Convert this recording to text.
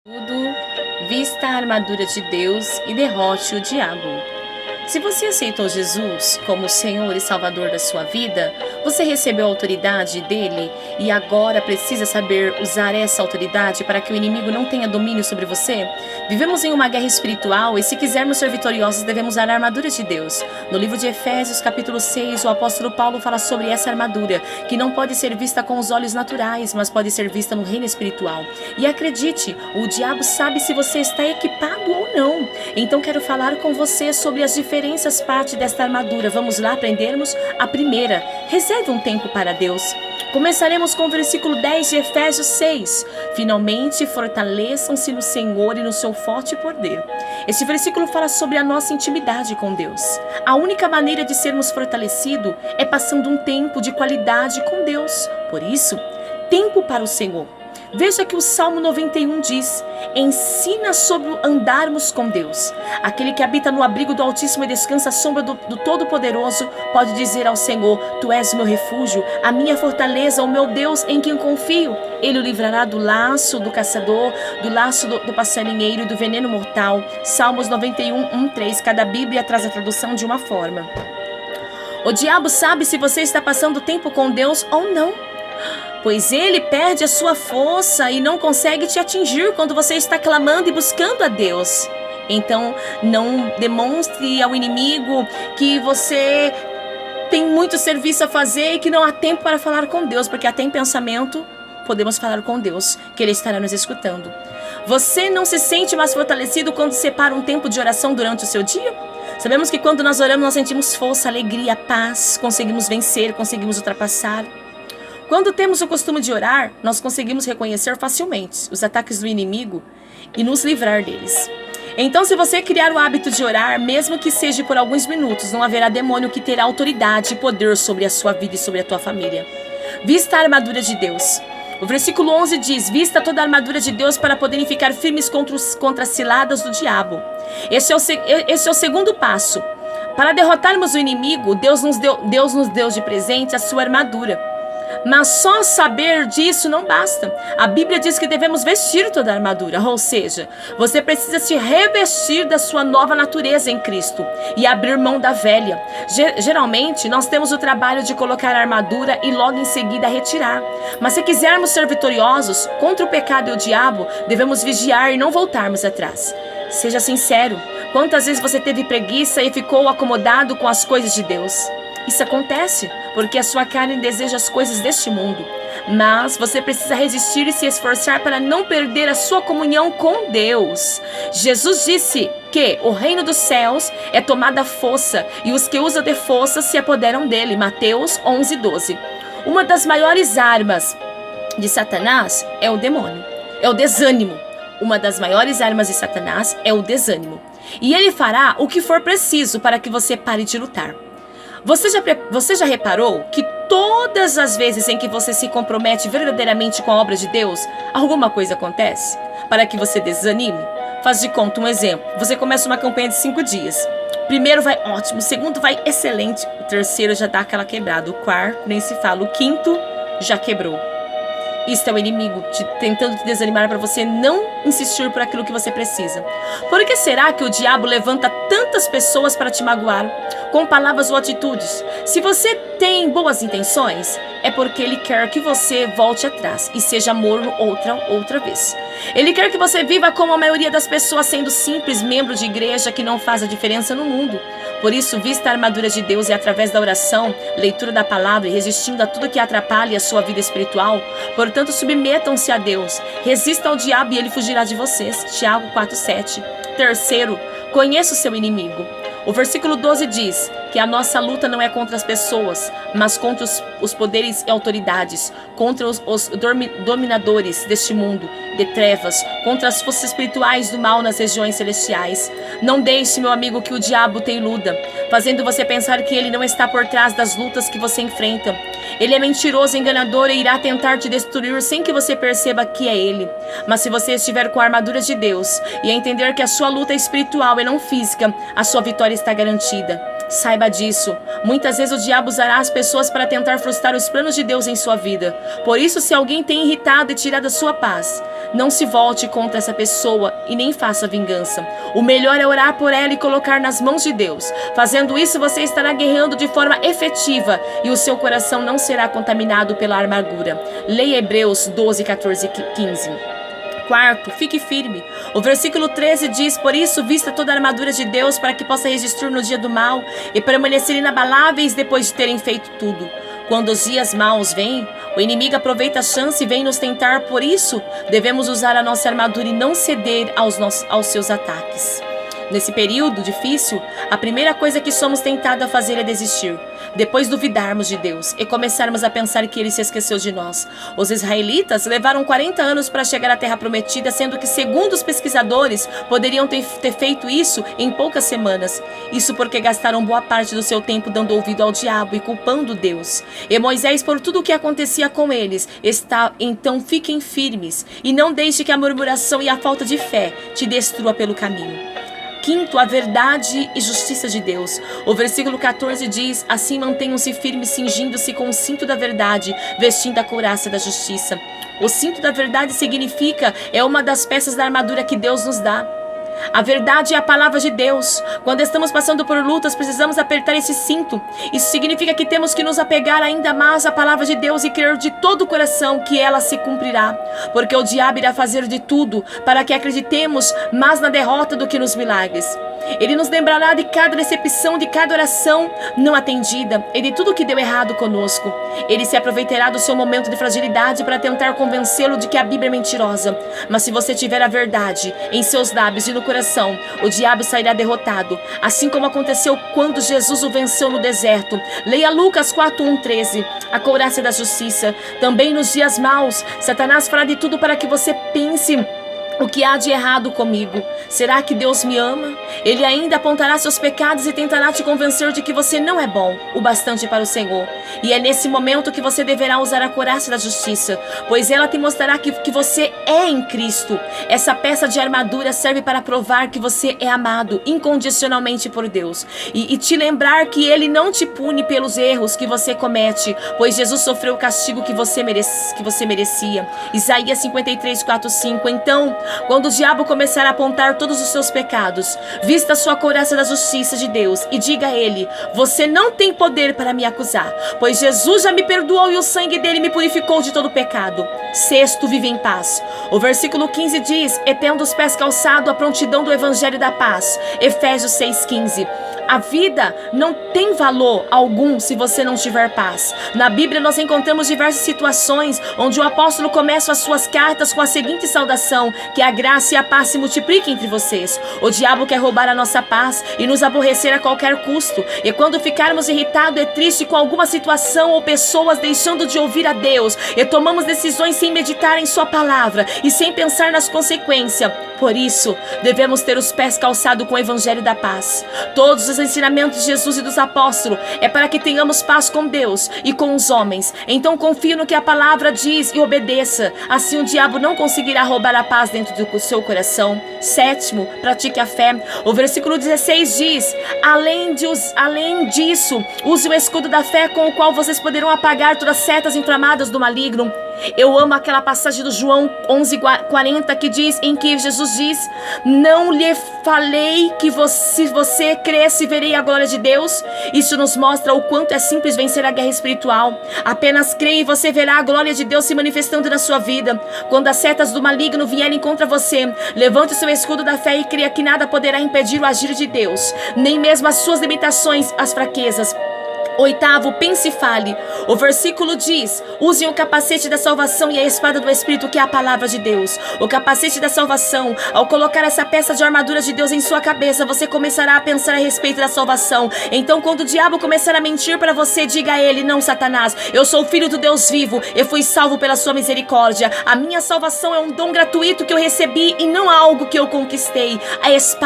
Tudo, vista a armadura de Deus e derrote o diabo. Se você aceitou Jesus como Senhor e Salvador da sua vida, você recebeu a autoridade dele e agora precisa saber usar essa autoridade para que o inimigo não tenha domínio sobre você? Vivemos em uma guerra espiritual e se quisermos ser vitoriosos devemos usar a armadura de Deus. No livro de Efésios, capítulo 6, o apóstolo Paulo fala sobre essa armadura, que não pode ser vista com os olhos naturais, mas pode ser vista no reino espiritual. E acredite, o diabo sabe se você está equipado ou não. Então quero falar com você sobre as diferenças parte desta armadura. Vamos lá aprendermos? A primeira, reserve um tempo para Deus. Começaremos com o versículo 10 de Efésios 6. Finalmente, fortaleçam-se no Senhor e no seu forte poder. Este versículo fala sobre a nossa intimidade com Deus. A única maneira de sermos fortalecidos é passando um tempo de qualidade com Deus. Por isso, tempo para o Senhor. Veja que o Salmo 91 diz: ensina sobre andarmos com Deus. Aquele que habita no abrigo do Altíssimo e descansa à sombra do Todo-Poderoso pode dizer ao Senhor: Tu és o meu refúgio, a minha fortaleza, o meu Deus em quem confio. Ele o livrará do laço do caçador, do laço do passarinheiro e do veneno mortal. Salmos 91, 1, 3. Cada Bíblia traz a tradução de uma forma. O diabo sabe se você está passando tempo com Deus ou não, pois ele perde a sua força e não consegue te atingir quando você está clamando e buscando a Deus. Então, não demonstre ao inimigo que você tem muito serviço a fazer e que não há tempo para falar com Deus, porque até em pensamento podemos falar com Deus, que Ele estará nos escutando. Você não se sente mais fortalecido quando separa um tempo de oração durante o seu dia? Sabemos que quando nós oramos, nós sentimos força, alegria, paz, conseguimos vencer, conseguimos ultrapassar. Quando temos o costume de orar, nós conseguimos reconhecer facilmente os ataques do inimigo e nos livrar deles. Então, se você criar o hábito de orar, mesmo que seja por alguns minutos, não haverá demônio que terá autoridade e poder sobre a sua vida e sobre a tua família. Vista a armadura de Deus. O versículo 11 diz: vista toda a armadura de Deus para poderem ficar firmes contra as ciladas do diabo. Esse é o segundo passo. Para derrotarmos o inimigo, Deus nos deu de presente a sua armadura. Mas só saber disso não basta. A Bíblia diz que devemos vestir toda a armadura, ou seja, você precisa se revestir da sua nova natureza em Cristo e abrir mão da velha. Geralmente, nós temos o trabalho de colocar a armadura e logo em seguida retirar. Mas se quisermos ser vitoriosos contra o pecado e o diabo, devemos vigiar e não voltarmos atrás. Seja sincero, quantas vezes você teve preguiça e ficou acomodado com as coisas de Deus? Isso acontece porque a sua carne deseja as coisas deste mundo. Mas você precisa resistir e se esforçar para não perder a sua comunhão com Deus. Jesus disse que o reino dos céus é tomado à força e os que usam de força se apoderam dele. Mateus 11, 12. Uma das maiores armas de Satanás é o demônio, é o desânimo. Uma das maiores armas de Satanás é o desânimo. E ele fará o que for preciso para que você pare de lutar. Você já reparou que todas as vezes em que você se compromete verdadeiramente com a obra de Deus, alguma coisa acontece para que você desanime? Faz de conta um exemplo. Você começa uma campanha de 5 dias. Primeiro vai ótimo, o segundo vai excelente, o terceiro já dá aquela quebrada, o quarto nem se fala, o quinto já quebrou. Isto é o inimigo tentando te desanimar para você não insistir por aquilo que você precisa. Por que será que o diabo levanta tantas pessoas para te magoar, com palavras ou atitudes? Se você tem boas intenções, é porque ele quer que você volte atrás e seja morno outra vez. Ele quer que você viva como a maioria das pessoas, sendo simples membro de igreja que não faz a diferença no mundo. Por isso, vista a armadura de Deus e através da oração, leitura da palavra e resistindo a tudo que atrapalhe a sua vida espiritual. Portanto, submetam-se a Deus, resista ao diabo e ele fugirá de vocês. Tiago 4,7. Terceiro, conheça o seu inimigo. O versículo 12 diz que a nossa luta não é contra as pessoas, mas contra os poderes e autoridades, contra os dominadores deste mundo de trevas, contra as forças espirituais do mal nas regiões celestiais. Não deixe, meu amigo, que o diabo te iluda, fazendo você pensar que ele não está por trás das lutas que você enfrenta. Ele é mentiroso, enganador e irá tentar te destruir sem que você perceba que é ele. Mas se você estiver com a armadura de Deus e entender que a sua luta é espiritual e não física, a sua vitória está garantida. Saiba disso. Muitas vezes o diabo usará as pessoas para tentar frustrar os planos de Deus em sua vida. Por isso, se alguém tem irritado e tirado a sua paz, não se volte contra essa pessoa e nem faça vingança. O melhor é orar por ela e colocar nas mãos de Deus. Fazendo isso, você estará guerreando de forma efetiva e o seu coração não será contaminado pela amargura. Leia Hebreus 12, 14 e 15. Quarto, fique firme. O versículo 13 diz: por isso, vista toda a armadura de Deus para que possa resistir no dia do mal e permanecer inabaláveis depois de terem feito tudo. Quando os dias maus vêm, o inimigo aproveita a chance e vem nos tentar. Por isso, devemos usar a nossa armadura e não ceder aos seus ataques. Nesse período difícil, a primeira coisa que somos tentados a fazer é desistir. Depois duvidarmos de Deus e começarmos a pensar que Ele se esqueceu de nós. Os israelitas levaram 40 anos para chegar à Terra Prometida, sendo que, segundo os pesquisadores, poderiam ter feito isso em poucas semanas. Isso porque gastaram boa parte do seu tempo dando ouvido ao diabo e culpando Deus. E Moisés, por tudo o que acontecia com eles, então fiquem firmes e não deixe que a murmuração e a falta de fé te destrua pelo caminho. Quinto, a verdade e justiça de Deus. O versículo 14 diz: assim mantenham-se firmes, cingindo-se com o cinto da verdade, vestindo a couraça da justiça. O cinto da verdade significa, é uma das peças da armadura que Deus nos dá. A verdade é a palavra de Deus. Quando estamos passando por lutas, precisamos apertar esse cinto. Isso significa que temos que nos apegar ainda mais à palavra de Deus e crer de todo o coração que ela se cumprirá. Porque o diabo irá fazer de tudo para que acreditemos mais na derrota do que nos milagres. Ele nos lembrará de cada decepção, de cada oração não atendida e de tudo que deu errado conosco. Ele se aproveitará do seu momento de fragilidade para tentar convencê-lo de que a Bíblia é mentirosa. Mas se você tiver a verdade em seus lábios e no coração, o diabo sairá derrotado, assim como aconteceu quando Jesus o venceu no deserto. Leia Lucas 4:1-13. A couraça da justiça. Também nos dias maus, Satanás fará de tudo para que você pense: o que há de errado comigo? Será que Deus me ama? Ele ainda apontará seus pecados e tentará te convencer de que você não é bom o bastante para o Senhor. E é nesse momento que você deverá usar a couraça da justiça, pois ela te mostrará que você é em Cristo. Essa peça de armadura serve para provar que você é amado incondicionalmente por Deus e te lembrar que Ele não te pune pelos erros que você comete, pois Jesus sofreu o castigo que você merecia. Isaías 53:4-5. Então, quando o diabo começar a apontar todos os seus pecados, vista a sua couraça da justiça de Deus e diga a Ele: você não tem poder para me acusar, pois Jesus já me perdoou e o sangue dele me purificou de todo pecado. Sexto, vive em paz. O versículo 15 diz: e tendo os pés calçados, a prontidão do evangelho da paz. Efésios 6:15. A vida não tem valor algum se você não tiver paz. Na Bíblia nós encontramos diversas situações onde o apóstolo começa as suas cartas com a seguinte saudação: que a graça e a paz se multipliquem entre vocês. O diabo quer roubar a nossa paz e nos aborrecer a qualquer custo. E quando ficarmos irritados e tristes com alguma situação ou pessoas deixando de ouvir a Deus, e tomamos decisões sem meditar em sua palavra e sem pensar nas consequências. Por isso, devemos ter os pés calçados com o evangelho da paz. Todos os ensinamentos de Jesus e dos apóstolos é para que tenhamos paz com Deus e com os homens. Então confie no que a palavra diz e obedeça. Assim o diabo não conseguirá roubar a paz dentro do seu coração. Sétimo, pratique a fé. O versículo 16 diz: além disso, use o escudo da fé, com o qual vocês poderão apagar todas as setas inflamadas do maligno. Eu amo aquela passagem do João 11:40 que diz, em que Jesus diz: não lhe falei que se você cresce, verei a glória de Deus? Isso nos mostra o quanto é simples vencer a guerra espiritual. Apenas creia e você verá a glória de Deus se manifestando na sua vida. Quando as setas do maligno vierem contra você, levante o seu escudo da fé e creia que nada poderá impedir o agir de Deus, nem mesmo as suas limitações, as fraquezas. Oitavo, pense e fale. O versículo diz: usem o capacete da salvação e a espada do Espírito, que é a palavra de Deus. O capacete da salvação, ao colocar essa peça de armadura de Deus em sua cabeça, você começará a pensar a respeito da salvação. Então, quando o diabo começar a mentir para você, diga a ele: não, Satanás, eu sou filho do Deus vivo, eu fui salvo pela sua misericórdia. A minha salvação é um dom gratuito que eu recebi e não algo que eu conquistei. A espada